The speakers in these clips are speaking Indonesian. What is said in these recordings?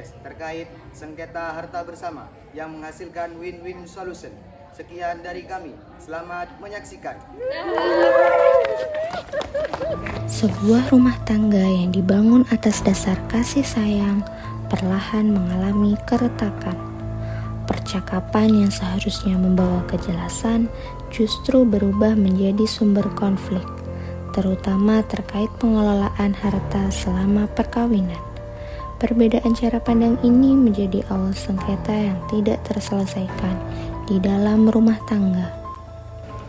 podcast terkait sengketa harta bersama yang menghasilkan win-win solution. Sekian dari kami, selamat menyaksikan. Sebuah rumah tangga yang dibangun atas dasar kasih sayang perlahan mengalami keretakan. Percakapan yang seharusnya membawa kejelasan justru berubah menjadi sumber konflik, terutama terkait pengelolaan harta selama perkawinan. Perbedaan cara pandang ini menjadi awal sengketa yang tidak terselesaikan di dalam rumah tangga.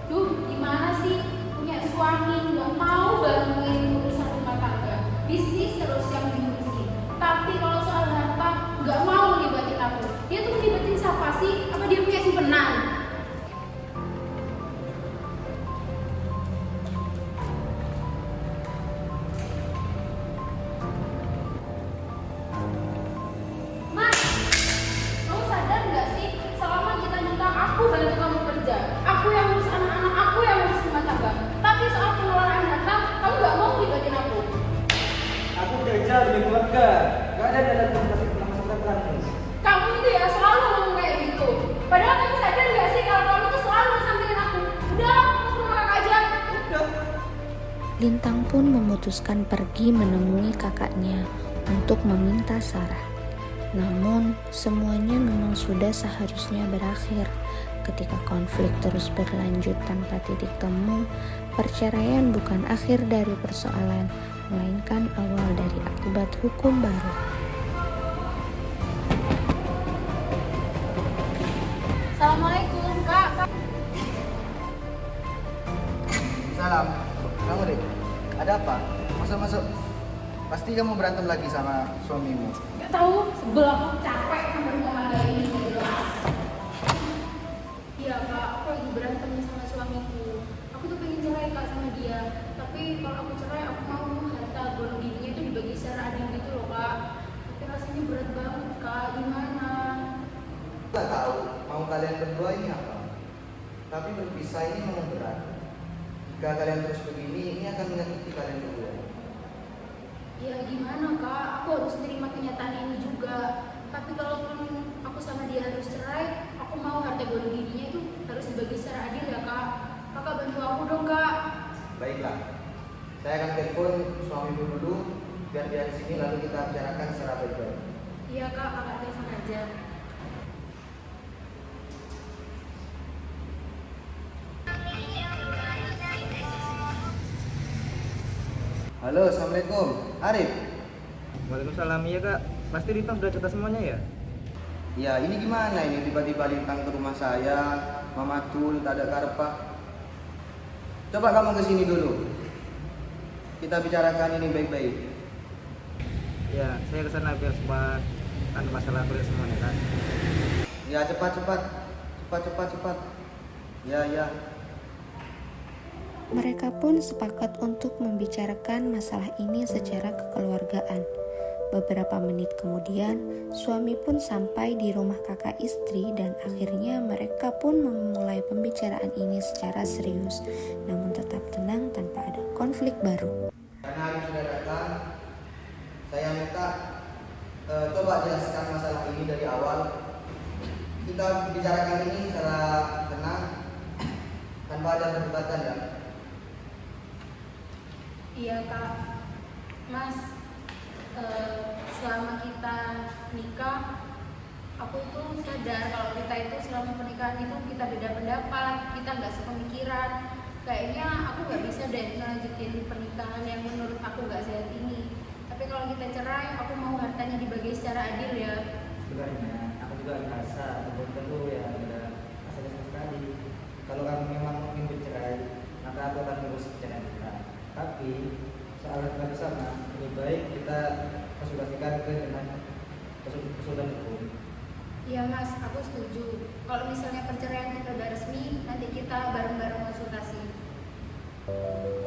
Duh, gimana sih punya suami nggak mau bantuin urusan rumah tangga, bisnis terus yang diurusin. Tapi kalau soal harta nggak mau libatin aku. Dia tuh libatin siapa sih? Apa dia punya simpenan? Mas, kamu sadar nggak sih? Selama kita nikah, aku bantu kamu kerja. Aku yang ngurus anak-anak, aku yang ngurus rumah tangga. Tapi soal pengelolaan harta, kamu nggak mau libatin aku. Aku kerja demi keluarga, gak ada dalam masukkan kamu. Kamu itu ya selalu ngomong kayak gitu. Padahal kamu sadar nggak sih kalau kamu tuh selalu ngesampingin aku. Udah, aku ke rumah kakak aja. Udah. Lintang pun memutuskan pergi menemui kakaknya untuk meminta saran. Namun, semuanya memang sudah seharusnya berakhir. Ketika konflik terus berlanjut tanpa titik temu, perceraian bukan akhir dari persoalan, melainkan awal dari akibat hukum baru. Assalamualaikum kak. Salam, kamu deh. Ada apa? Masuk. Pasti kamu berantem lagi sama suamimu. Gak tahu, sebel aku capek sama rumah tangga ini. Iya kak, aku lagi berantem sama suamiku. Aku tuh pengen cerai kak sama dia. Tapi kalau aku cerai, aku mau harta gono giginya itu dibagi secara adil gitu loh kak. Tapi rasanya berat banget kak, gimana? Gak tahu mau kalian berdua ini apa. Tapi berpisah ini memang berat. Jika kalian terus begini, ini akan menyakiti kalian berdua. Ya gimana kak, aku harus terima kenyataan ini juga. Tapi kalaupun aku sama dia harus cerai, aku mau harta gono giginya itu harus dibagi secara adil ya kak. Kakak bantu aku dong kak. Baiklah, saya akan telepon suamimu dulu biar dia di sini lalu kita bicarakan secara baik-baik. Iya kak, kakak telepon aja. Halo, assalamualaikum. Arif. Waalaikumsalam, iya kak. Pasti Lintang sudah cerita semuanya ya? Ya, ini gimana ini tiba-tiba Lintang ke rumah saya, Mamatul, tak ada karpa. Coba kamu ke sini dulu. Kita bicarakan ini baik-baik. Ya, saya kesana biar sempat masalah kuliah semuanya kan. Ya, cepat. Ya. Mereka pun sepakat untuk membicarakan masalah ini secara kekeluargaan. Beberapa menit kemudian, suami pun sampai di rumah kakak istri dan akhirnya mereka pun memulai pembicaraan ini secara serius, namun tetap tenang tanpa ada konflik baru. Karena Arif sudah datang, saya minta coba jelaskan masalah ini dari awal. Kita bicarakan ini secara tenang, tanpa ada perdebatan ya. Iya kak, mas, selama kita nikah, aku itu sadar kalau kita itu selama pernikahan itu kita beda pendapat, kita nggak sepemikiran. Kayaknya aku nggak bisa deh melanjutin pernikahan yang menurut aku nggak sehat ini. Tapi kalau kita cerai, aku mau hartanya dibagi secara adil ya. Sebenarnya aku juga merasa belum tentu ya ada masalah sama sekali. Kalau kamu memang ingin bercerai, maka aku akan ngurus perceraian kita. Tapi soal harta bersama, lebih baik kita konsultasikan dengan konsultan hukum. Iya mas, aku setuju. Kalau misalnya perceraian kita udah resmi, nanti kita bareng-bareng konsultasi.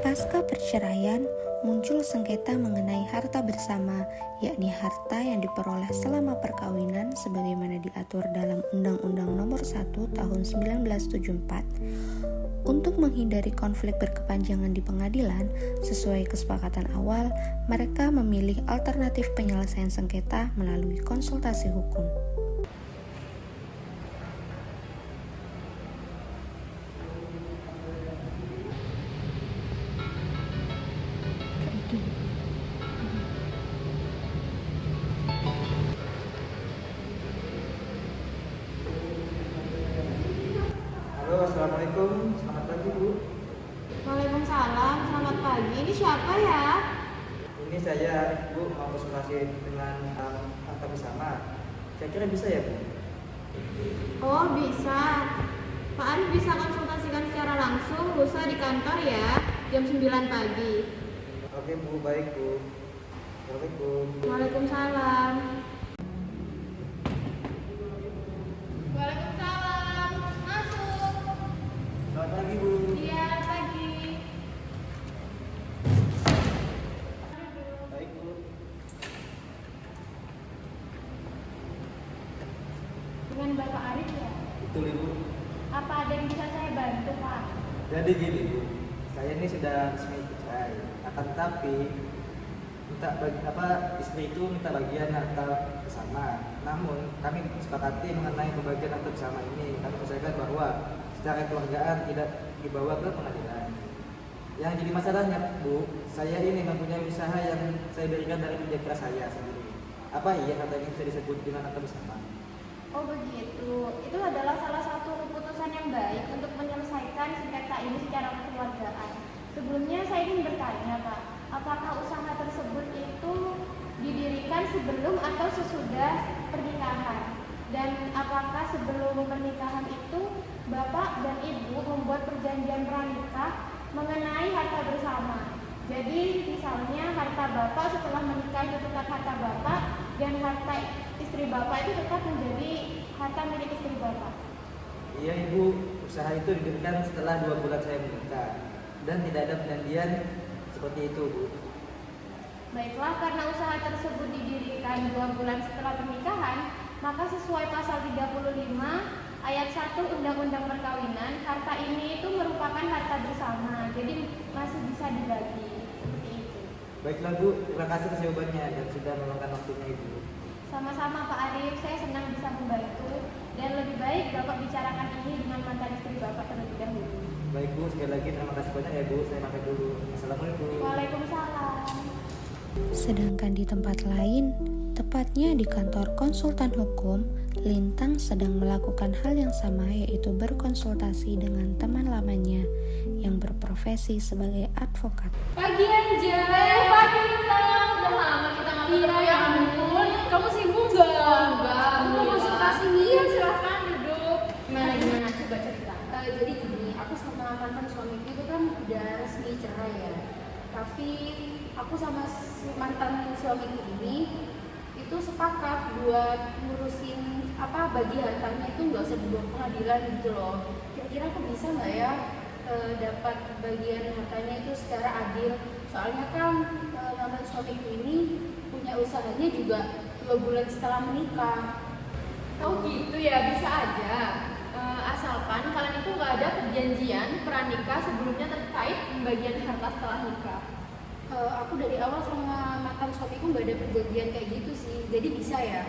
Pasca perceraian, muncul sengketa mengenai harta bersama, yakni harta yang diperoleh selama perkawinan sebagaimana diatur dalam Undang-Undang Nomor 1 Tahun 1974. Untuk menghindari konflik berkepanjangan di pengadilan, sesuai kesepakatan awal, mereka memilih alternatif penyelesaian sengketa melalui konsultasi hukum. Halo, assalamualaikum. Selamat pagi Bu. Waalaikumsalam, selamat pagi. Ini siapa ya? Ini saya Bu mau konsultasi dengan akta bersama. Kira-kira bisa ya Bu? Oh, bisa. Pak Arif bisa konsultasikan secara langsung lusa di kantor ya, jam 9 pagi. Oke Bu, baik Bu. Assalamualaikum. Waalaikumsalam. Waalaikumsalam. Masuk. Selamat pagi Bu. Iya, pagi. Baik Bu. Dengan Bapak Arif ya? Betul Ibu. Apa ada yang bisa saya bantu, Pak? Jadi gini Bu, saya ini sudah resmi cerai. Akan tetapi istri itu minta bagian harta bersama. Namun kami sepakati mengenai pembagian harta bersama ini. Kami selesaikan bahwa secara keluargaan tidak dibawa ke pengadilan. Yang jadi masalahnya Bu, saya ini mempunyai usaha yang saya berikan dari kerja keras saya sendiri. Apa iya harta ini bisa disebut dengan harta bersama? Oh begitu, itu adalah salah satu keputusan yang baik untuk menyelesaikan sengketa ini secara kekeluargaan. Sebelumnya saya ingin bertanya Pak, apakah usaha tersebut itu didirikan sebelum atau sesudah pernikahan? Dan apakah sebelum pernikahan itu Bapak dan Ibu membuat perjanjian pranikah mengenai harta bersama? Jadi misalnya harta Bapak setelah menikah itu tetap harta Bapak dan harta istri Bapak itu tetap menjadi harta milik istri Bapak. Iya Ibu, usaha itu didirikan setelah 2 bulan saya menikah dan tidak ada perjanjian seperti itu Bu. Baiklah, karena usaha tersebut didirikan 2 bulan setelah pernikahan, maka sesuai pasal 35 ayat 1 Undang-Undang Perkawinan, harta ini itu merupakan harta bersama, jadi masih bisa dibagi. Seperti itu. Baiklah Bu, terima kasih atas jawabannya dan sudah meluangkan waktunya Ibu. Sama-sama Pak Arif, saya senang bisa membantu dan lebih baik Bapak bicarakan ini dengan mantan istri Bapak terlebih dahulu. Baik Bu, sekali lagi terima kasih banyak ya Bu. Saya pamit dulu. Assalamualaikum. Waalaikumsalam. Sedangkan di tempat lain, tepatnya di kantor konsultan hukum, Lintang sedang melakukan hal yang sama, yaitu berkonsultasi dengan teman lamanya yang berprofesi sebagai advokat. Pagi Anja. Pagi Lintang. Udah lama kita nggak ketemu. Ya ampun. Kamu sibuk nggak? Enggak. Aku mau konsultasi nih. Iya, silahkan duduk. Gimana? Coba cerita. Jadi gini, aku sama mantan suamiku itu kan udah resmi cerai ya. Tapi aku sama mantan suamiku ini itu sepakat buat ngurusin bagi hartanya itu nggak usah dibawa pengadilan gitu loh. Kira-kira aku bisa nggak ya dapat bagian hartanya itu secara adil? Soalnya kan mantan suamiku ini punya usahanya juga 2 bulan setelah menikah. Oh gitu ya, bisa aja. Asalkan kalian itu nggak ada perjanjian pranikah sebelumnya terkait pembagian harta setelah nikah. Aku dari awal sama mantan suamiku nggak ada perjanjian kayak gitu sih, jadi bisa ya?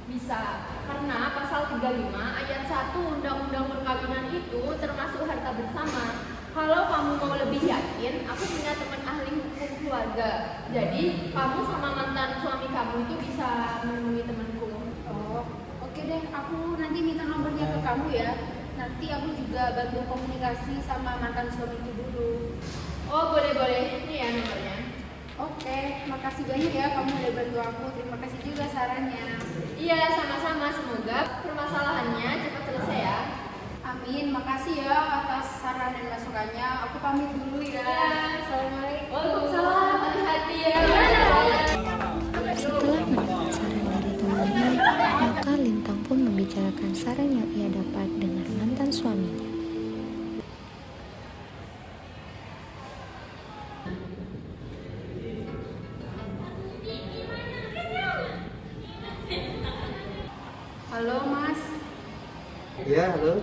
Bisa, karena pasal 35 ayat 1 Undang-Undang Perkawinan itu termasuk harta bersama. Kalau kamu mau lebih yakin, aku punya teman ahli hukum keluarga. Jadi kamu sama mantan suami kamu itu bisa menemui temanku. Oh, oke deh, aku nanti minta nomornya ke kamu ya. Nanti aku juga bantu komunikasi sama mantan suamiku dulu. Oh boleh, ini ya nomornya. Oke, makasih banyak ya kamu udah bantu aku. Terima kasih juga sarannya. Iya, sama-sama. Semoga permasalahannya cepat selesai ya. Amin, makasih ya atas saran dan masukannya. Aku pamit dulu ya. Assalamualaikum. Waalaikumsalam. Hati-hati ya. Setelah mendapat saran dari temannya, maka Lintang pun membicarakan saran yang ia dapat dengan mantan suaminya. Halo Mas, Iya, halo.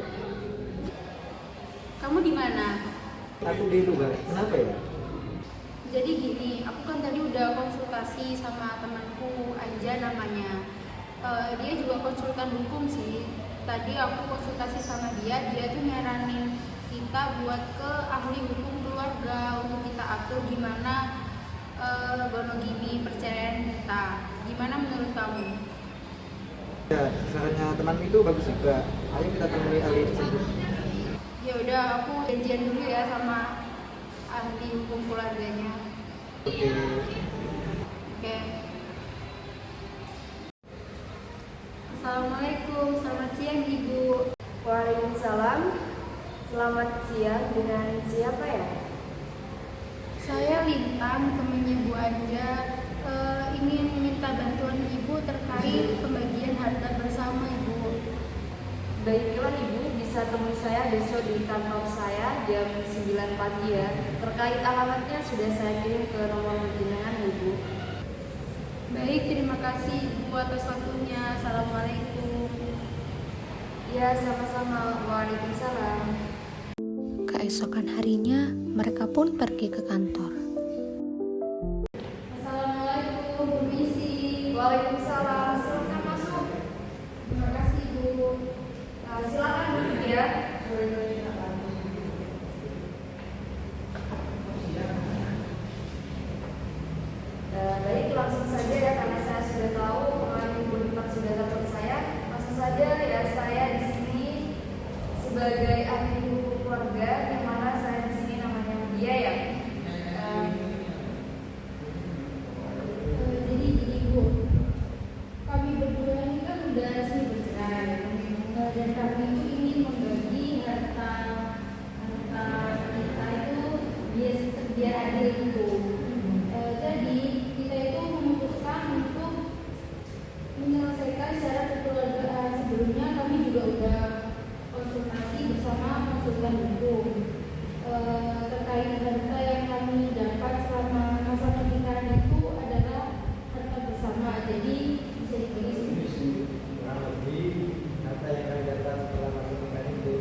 Kamu di mana? Aku di luar. Kenapa ya? Jadi gini, aku kan tadi udah konsultasi sama temanku Anja namanya. Dia juga konsultan hukum sih. Tadi aku konsultasi sama dia tuh nyaranin kita buat ke ahli hukum keluarga untuk kita atur gimana gonogini perceraian kita. Gimana menurut kamu? Ya, sarannya teman itu bagus juga. Ayo kita temui ahli tersebut. Ya udah, aku janjian dulu ya sama ahli hukum keluarganya. Oke. Oke. Assalamualaikum, selamat siang Ibu. Waalaikumsalam. Selamat siang, dengan siapa ya? Saya Lintang, temannya Bu Anja. Ingin meminta bantuan Ibu terkait pembagian harta bersama Ibu. Baiklah Ibu, bisa temui saya besok di kantor saya jam 9 pagi ya. Terkait alamatnya sudah saya kirim ke nomor jenengan Ibu. Baik, terima kasih Ibu atas waktunya. Assalamualaikum. Ya, sama-sama. Waalaikumsalam. Keesokan harinya, mereka pun pergi ke kantor. Assalamualaikum, permisi. Waalaikumsalam. Silakan masuk. Terima kasih Ibu. Silakan duduk ya. Baik, langsung saja ya, karena saya sudah tahu Ibu Lipat sudah telepon saya. Langsung saja ya, saya di sini sebagai ahli hukum keluarga, yang mana saya di sini namanya dia ya. Jadi gini Bu, kami berdua ini kan udah resmi bercerai. Dan kami itu ingin membagi harta kita itu biar adil itu. Jadi kita itu memutuskan untuk menyelesaikan secara kekeluargaan. Sebelumnya kami juga udah konsultasi bersama konsultan hukum terkait harta yang kami dapat selama masa pernikahan itu adalah harta bersama. Jadi bisa dibagi seperti Kurang lebih harta yang kami dapat setelah masuk pernikahan itu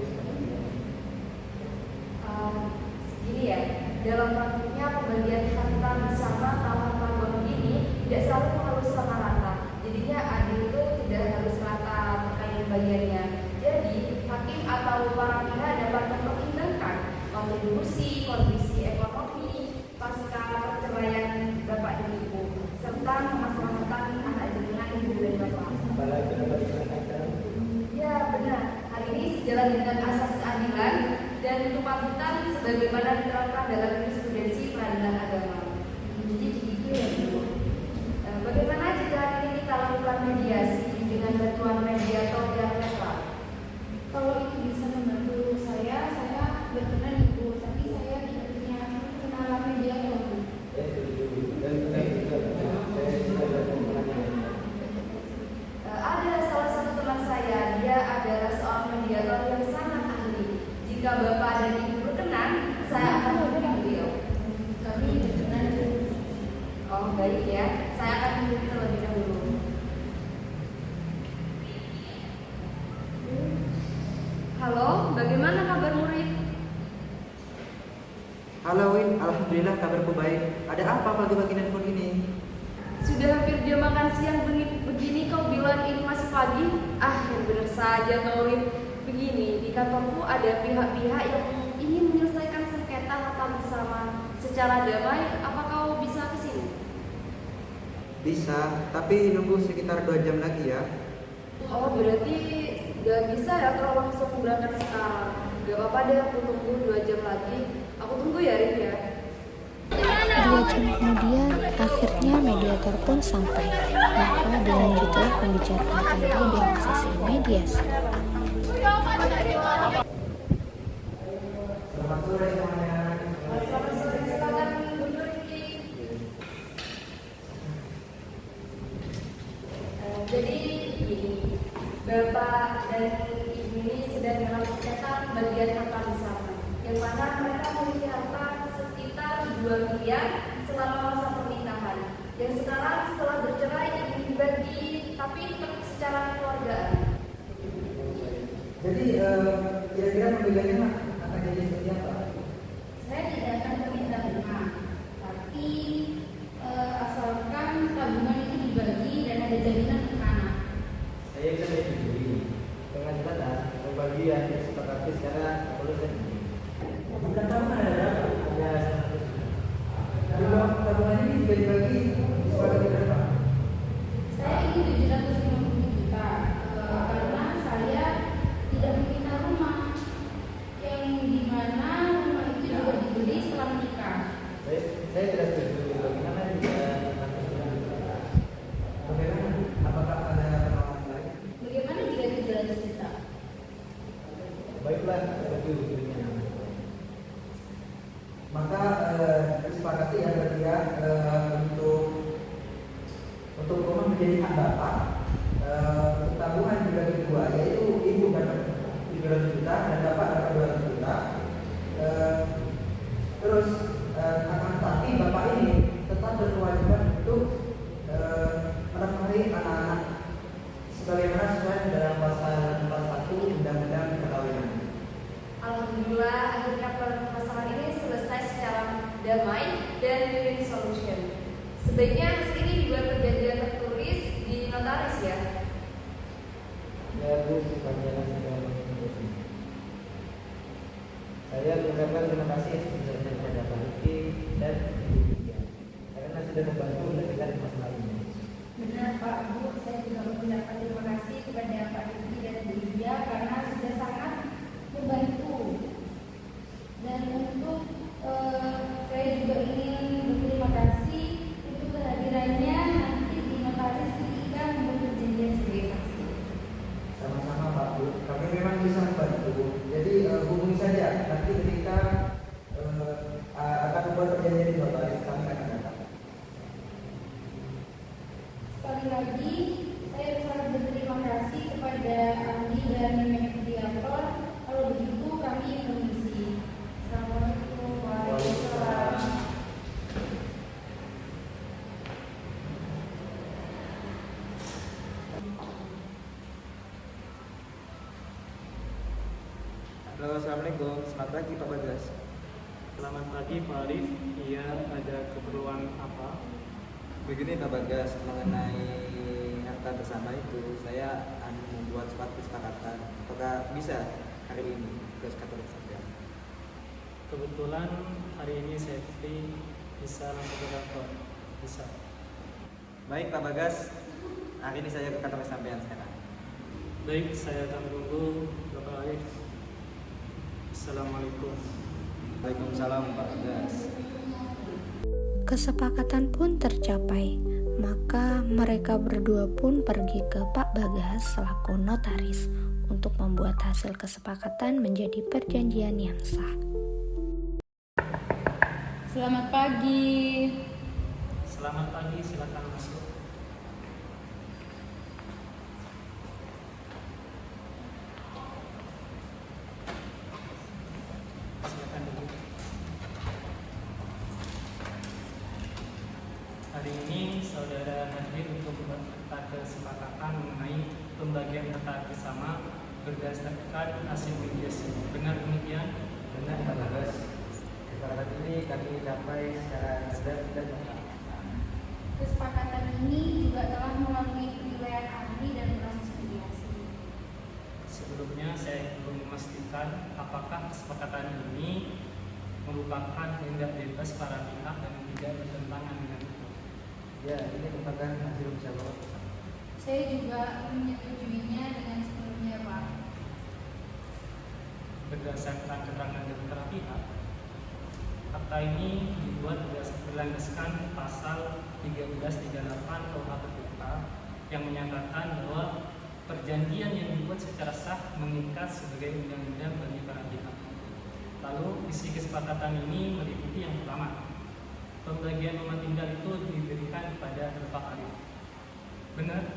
Gini ya, dalam praktiknya pembagian harta bersama tanpa gonog ini tidak selalu harus sama rata. Jadinya adil itu tidak harus rata terkait pembagiannya. Jadi hakim atau para pihak dapat mempertimbangkan kontribusi, kondisi ekonomi pasca perceraian bapak dan ibu, serta memaslahatkan anak dengan ibu dan bapak. apalagi dapat disampaikan. Ya benar, hal ini sejalan dengan asas keadilan dan kepatutan sebagaimana diterapkan dalam jurisprudensi peradilan agama. Jadi begitu ya Bu. Bagaimana jika ini kita lakukan mediasi dengan bantuan mediator yang netral? kalau itu bisa membantu saya berkenan Ibu, tapi saya tidak punya kenalan mediator Bu. Saya setuju. Dan saya juga saya sudah bertemu. Ada salah satu teman saya, dia adalah seorang mediator yang sangat ahli. Jika bapak dan ibu berkenan, saya akan menghubungi beliau. Kami berkenan Bu. Oh baik ya, saya akan menghubungi terlebih dahulu. Halo, bagaimana kabar murid? Halo Win, alhamdulillah kabarku baik. Ada apa pagi-pagi handphone ini? Sudah hampir jam makan siang begini kau bilang ini masih pagi? Yang benar saja kau Win. Begini, di kantorku ada pihak-pihak yang ingin menyelesaikan sengketa harta bersama secara damai. Apa kau bisa ke sini? Bisa, tapi nunggu sekitar 2 jam lagi ya. Oh, berarti gak bisa ya kalau langsung berangkat sekarang. Gak apa-apa deh, aku tunggu 2 jam lagi. Aku tunggu ya, Rin ya. 2 jam kemudian, akhirnya mediator pun sampai. Maka dilanjutlah pembicaraan tadi dengan sesi mediasi. Selamat sore semuanya. Selamat sore, silakan duduk Riki. Jadi gini, Bapak dan Ibu ini sedang dalam sengketa bagian harta bersama, yang mana mereka memiliki harta sekitar 2 miliar selama masa pernikahan. Yang sekarang setelah bercerai ingin dibagi, tapi tetap secara keluargaan. Jadi kira-kira pembagiannya akan jadi jadi seperti apa? Saya tidak akan meminta rumah, tapi asalkan tabungan itu dibagi dan ada jaminan untuk anak. Saya bisa menyetujui dengan kata pembagian yang sepakati secara perlu sendiri. Bukan tabungan ada 100 juta. Tabungan ini juga dibagi sepakati berapa? Saya ingin 750 juta karena saya tidak meminta rumah yang dimana rumah itu juga dibeli setelah menikah. Saya tidak setuju. Bagaimana jika 100 juta? Bagaimana? Apakah ada penawaran lain? Bagaimana jika 700 juta? Baiklah, setuju. Maka disepakati ya berarti ya untuk rumah menjadi hak bapak. Untuk tabungan dibagi dua, yaitu ibu dapat 300 juta dan bapak dapat 200 juta. Terus akan tetapi bapak ini tetap berkewajiban untuk menafkahi anak-anak sebagaimana sesuai dalam pasal 41 Undang-Undang Perkawinan. Alhamdulillah akhirnya permasalahan ini selesai secara damai dan win-win solution. Sebaiknya hasil ini dibuat perjanjian tertulis di notaris ya. Ya Bu, sepanjang segala mengurusi. Saya mengucapkan terima kasih sebesar-besarnya kepada Pak Riki dan Ibu Widya karena sudah membantu menyelesaikan masalah ini. Benar Pak Bu, saya juga mengucapkan terima kasih kepada Pak Riki dan Bu Widya karena sudah sangat membantu. Dan untuk saya juga ingin berterima kasih untuk kehadirannya nanti di notaris ketika membuat perjanjian sebagai saksi. Sama-sama Pak Bu, kami memang bisa membantu. Jadi hubungi saja nanti ketika akan membuat perjanjian di notaris kami akan datang. Sekali lagi, saya sangat berterima kasih kepada Andi dan mediator. Kalau begitu kami permisi. Assalamualaikum warahmatullahi wabarakatuh. Halo, assalamualaikum. Selamat pagi Pak Bagas. Selamat pagi Pak Arif. Iya, ada keperluan apa? Begini Pak Bagas, mengenai harta bersama itu saya membuat suatu kesepakatan. Apakah bisa hari ini ke kantor saya? Kebetulan hari ini saya free, bisa langsung ke kantor. Bisa. Baik Pak Bagas, hari ini saya ke kantor sampean sekarang. Baik, saya akan tunggu Bapak Arif. Assalamualaikum. Waalaikumsalam Pak Bagas. Kesepakatan pun tercapai, maka mereka berdua pun pergi ke Pak Bagas selaku notaris untuk membuat hasil kesepakatan menjadi perjanjian yang sah. Selamat pagi. Selamat pagi, silakan masuk. Silakan duduk. Hari ini saudara hadir untuk membuat kesepakatan mengenai pembagian harta bersama berdasarkan hasil mediasi. Benar demikian? Benar Pak Bagas. Kesepakatan ini kami capai secara sadar dan mutlak. Kesepakatan ini juga telah melalui penilaian ahli dan proses mediasi. Sebelumnya saya belum memastikan apakah kesepakatan ini merupakan kehendak bebas para pihak dan tidak bertentangan dengan hukum. Ya, ini merupakan hasil musyawarah. Saya juga menyetujuinya dengan sebelumnya Pak. Berdasarkan keterangan dari para pihak, akta ini dibuat berlandaskan pasal 1338 KUH Perdata yang menyatakan bahwa perjanjian yang dibuat secara sah mengikat sebagai undang-undang bagi para pihak. Lalu isi kesepakatan ini meliputi yang pertama, pembagian rumah tinggal itu diberikan kepada Bapak Arif. Benar?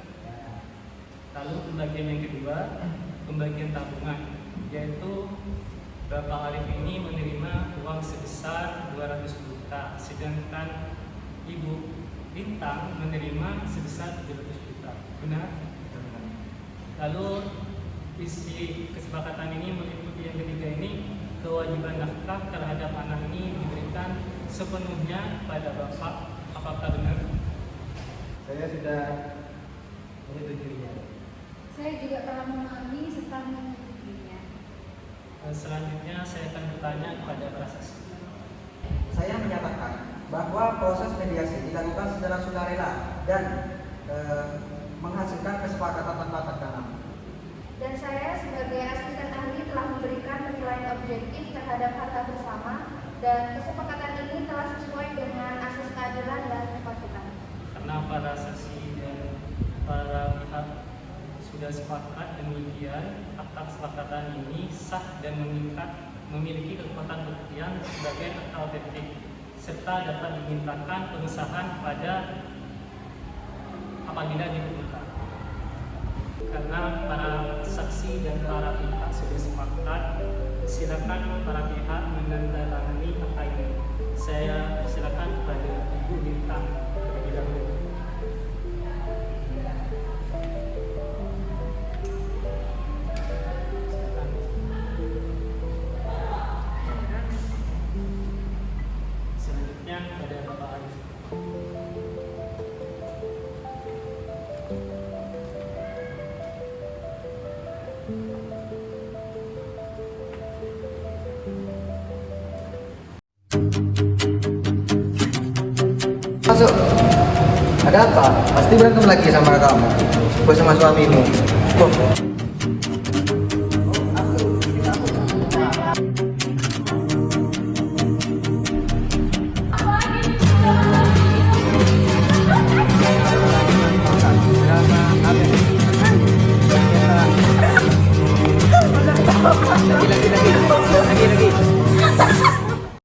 Lalu pembagian yang kedua, pembagian tabungan, yaitu Bapak Arif ini menerima uang sebesar 200 juta, sedangkan Ibu Bintang menerima sebesar 700 juta. Benar? Lalu isi kesepakatan ini meliputi yang ketiga ini, kewajiban nafkah terhadap anak ini diberikan sepenuhnya pada bapak. Apakah benar? Saya sudah menyetujuinya. Saya juga telah memahami serta menyetujuinya. Selanjutnya saya akan bertanya kepada para saksi. Saya menyatakan bahwa proses mediasi dilakukan secara sukarela dan menghasilkan kesepakatan tanpa tekanan. Dan saya sebagai asisten ahli telah memberikan penilaian objektif terhadap harta bersama dan kesepakatan ini telah sesuai dengan asas keadilan dan kepatutan. Karena para saksi dan para pihak sudah sepakat demikian, akta kesepakatan ini sah dan memiliki kekuatan pembuktian sebagai akta otentik serta dapat dimintakan pengesahan pada apabila diperlukan. Karena para saksi dan para pihak sudah sepakat, silakan para pihak menandatangani akta ini. Saya silakan kepada Ibu Bintang terlebih dahulu. Selanjutnya kepada Bapak Arif. Masuk. Ada apa? Pasti berantem lagi sama kamu. Gue sama suamimu. Kok